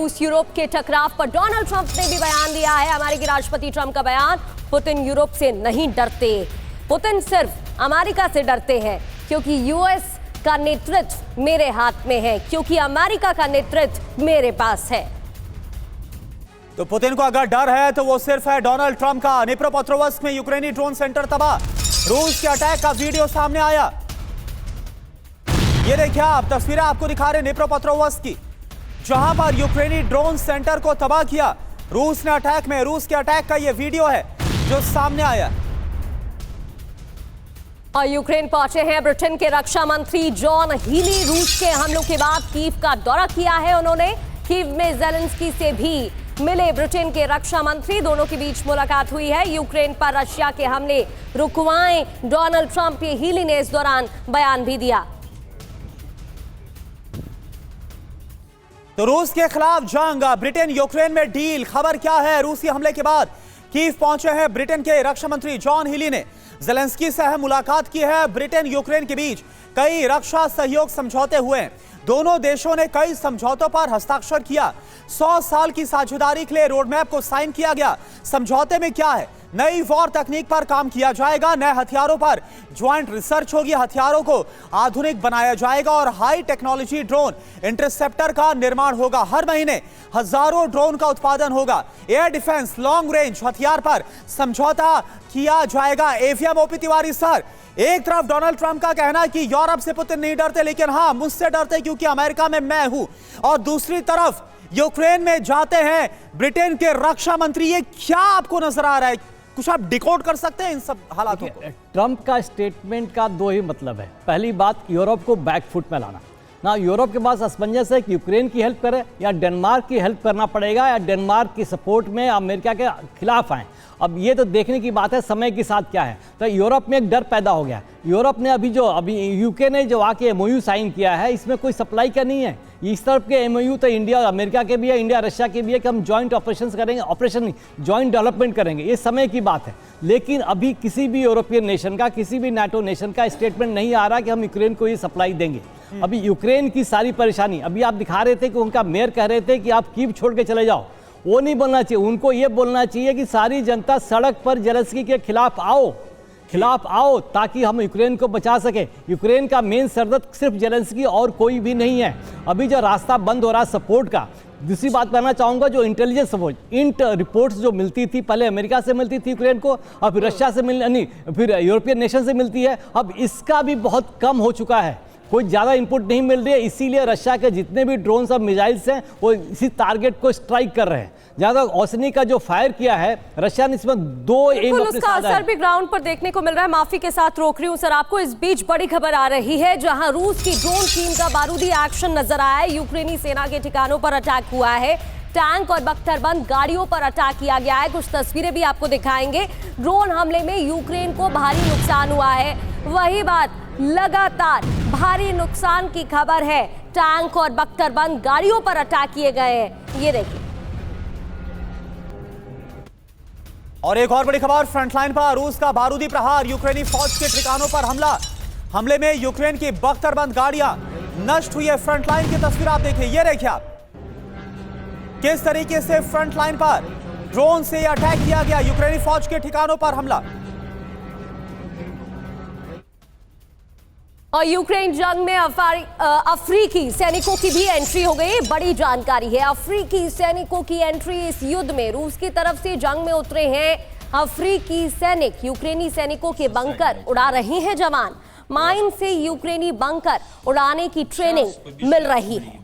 रूस यूरोप के टकराव पर डोनाल्ड ट्रंप ने भी बयान दिया है। अमेरिकी राष्ट्रपति ट्रंप का बयान, पुतिन यूरोप से नहीं डरते, पुतिन सिर्फ अमेरिका से डरते हैं क्योंकि यूएस का नेतृत्व मेरे हाथ में है, क्योंकि अमेरिका का नेतृत्व मेरे पास है। तो पुतिन को अगर डर है तो वो सिर्फ है डोनाल्ड ट्रंप का। निप्रोपेट्रोव्स्क में यूक्रेनी ड्रोन सेंटर तबाह, रूस के अटैक का वीडियो सामने आया। ये देखिए आप, तस्वीरें आपको दिखा रहे निप्रोपेट्रोव्स्क की, जहां पर यूक्रेनी ड्रोन सेंटर को तबाह किया रूस ने अटैक में। रूस के अटैक का ये वीडियो है जो सामने आया। और यूक्रेन पहुंचे हैं ब्रिटेन के रक्षा मंत्री जॉन हीली। रूस के हमलों के बाद कीव का दौरा किया है उन्होंने। कीव में ज़ेलेंस्की से भी मिले ब्रिटेन के रक्षा मंत्री, दोनों के बीच मुलाकात हुई है। यूक्रेन पर रशिया के हमले रुकवाएं डोनाल्ड ट्रंप, ये हीली ने इस दौरान बयान भी दिया। तो रूस के खिलाफ जंग, ब्रिटेन यूक्रेन में डील। खबर क्या है? रूसी हमले के बाद कीव पहुंचे हैं ब्रिटेन के रक्षा मंत्री जॉन हीली ने ज़ेलेंस्की से अहम मुलाकात की है। ब्रिटेन यूक्रेन के बीच कई रक्षा सहयोग समझौते हुए हैं। दोनों देशों ने कई समझौतों पर हस्ताक्षर किया। 100 साल की साझेदारी के लिए रोडमैप को साइन किया गया। समझौते में क्या है? नई वॉर तकनीक पर काम किया जाएगा, नए हथियारों पर ज्वाइंट रिसर्च होगी, हथियारों को आधुनिक बनाया जाएगा और हाई टेक्नोलॉजी ड्रोन इंटरसेप्टर का निर्माण होगा। हर महीने हजारों ड्रोन का उत्पादन होगा। एयर डिफेंस, लॉन्ग रेंज हथियार पर समझौता किया जाएगा। एवीएम ओपी तिवारी सर, एक तरफ डोनाल्ड ट्रंप का कहना है कि यूरोप से पुतिन नहीं डरते, लेकिन हाँ मुझसे डरते क्योंकि अमेरिका में मैं हूं, और दूसरी तरफ यूक्रेन में जाते हैं ब्रिटेन के रक्षा मंत्री। ये क्या आपको नजर आ रहा है? कुछ आप डिकोड कर सकते हैं इन सब हालातों को? ट्रंप का स्टेटमेंट का दो ही मतलब है। पहली बात, यूरोप को बैकफुट में लाना ना। यूरोप के पास असमंजस है कि यूक्रेन की हेल्प करे या डेनमार्क की हेल्प करना पड़ेगा, या डेनमार्क की सपोर्ट में अमेरिका के खिलाफ आए। अब ये तो देखने की बात है समय के साथ क्या है। तो यूरोप में एक डर पैदा हो गया। यूरोप ने अभी यूके ने जो आके एमओयू साइन किया है, इसमें कोई सप्लाई का नहीं है। इस तरफ के एमओयू तो इंडिया अमेरिका के भी है, इंडिया रशिया के भी है कि हम जॉइंट ऑपरेशंस करेंगे, ऑपरेशन नहीं जॉइंट डेवलपमेंट करेंगे। ये समय की बात है। लेकिन अभी किसी भी यूरोपियन नेशन का, किसी भी नाटो नेशन का स्टेटमेंट नहीं आ रहा कि हम यूक्रेन को ये सप्लाई देंगे। अभी यूक्रेन की सारी परेशानी, अभी आप दिखा रहे थे कि उनका मेयर कह रहे थे कि आप कीव छोड़ के चले जाओ। वो नहीं बोलना चाहिए, उनको ये बोलना चाहिए कि सारी जनता सड़क पर ज़ेलेंस्की के खिलाफ आओ ताकि हम यूक्रेन को बचा सके। यूक्रेन का मेन सरदर्द सिर्फ ज़ेलेंस्की और कोई भी नहीं है। अभी जो रास्ता बंद हो रहा है सपोर्ट का, दूसरी बात कहना चाहूँगा, जो इंटेलिजेंस सपोर्ट रिपोर्ट्स जो मिलती थी, पहले अमेरिका से मिलती थी यूक्रेन को, और फिर रशिया से फिर यूरोपियन नेशन से मिलती है, अब इसका भी बहुत कम हो चुका है। कोई ज़्यादा इनपुट नहीं मिल रही है, इसीलिए रशिया के जितने भी ड्रोन्स और मिसाइल्स हैं वो इसी टारगेट को स्ट्राइक कर रहे हैं। ज़्यादा ओसनी का जो फायर किया है रशिया ने, इसमें 2 एम अपने उसका असर भी ग्राउंड पर देखने को मिल रहा है। माफी के साथ रोक रही हूं सर आपको। इस बीच बड़ी खबर आ रही है, जहां रूस की ड्रोन टीम का बारूदी एक्शन नजर आया है। यूक्रेनी सेना के ठिकानों पर अटैक हुआ है, टैंक और बख्तरबंद गाड़ियों पर अटैक किया गया है। कुछ तस्वीरें भी आपको दिखाएंगे। ड्रोन हमले में यूक्रेन को भारी नुकसान हुआ है। वही बात, लगातार भारी नुकसान की खबर है। टैंक और बख्तरबंद गाड़ियों पर अटैक किए गए हैं, ये देखिए। और एक और बड़ी खबर, फ्रंटलाइन पर रूस का बारूदी प्रहार, यूक्रेनी फौज के ठिकानों पर हमला। हमले में यूक्रेन की बख्तरबंद गाड़ियां नष्ट हुई है। फ्रंटलाइन की तस्वीर आप देखिए, ये देखिए आप किस तरीके से फ्रंटलाइन पर ड्रोन से अटैक किया गया, यूक्रेनी फौज के ठिकानों पर हमला। और यूक्रेन जंग में अफ्रीकी सैनिकों की भी एंट्री हो गई। बड़ी जानकारी है, अफ्रीकी सैनिकों की एंट्री इस युद्ध में। रूस की तरफ से जंग में उतरे हैं अफ्रीकी सैनिक। यूक्रेनी सैनिकों के बंकर उड़ा रहे हैं जवान। माइन से यूक्रेनी बंकर उड़ाने की ट्रेनिंग मिल रही है।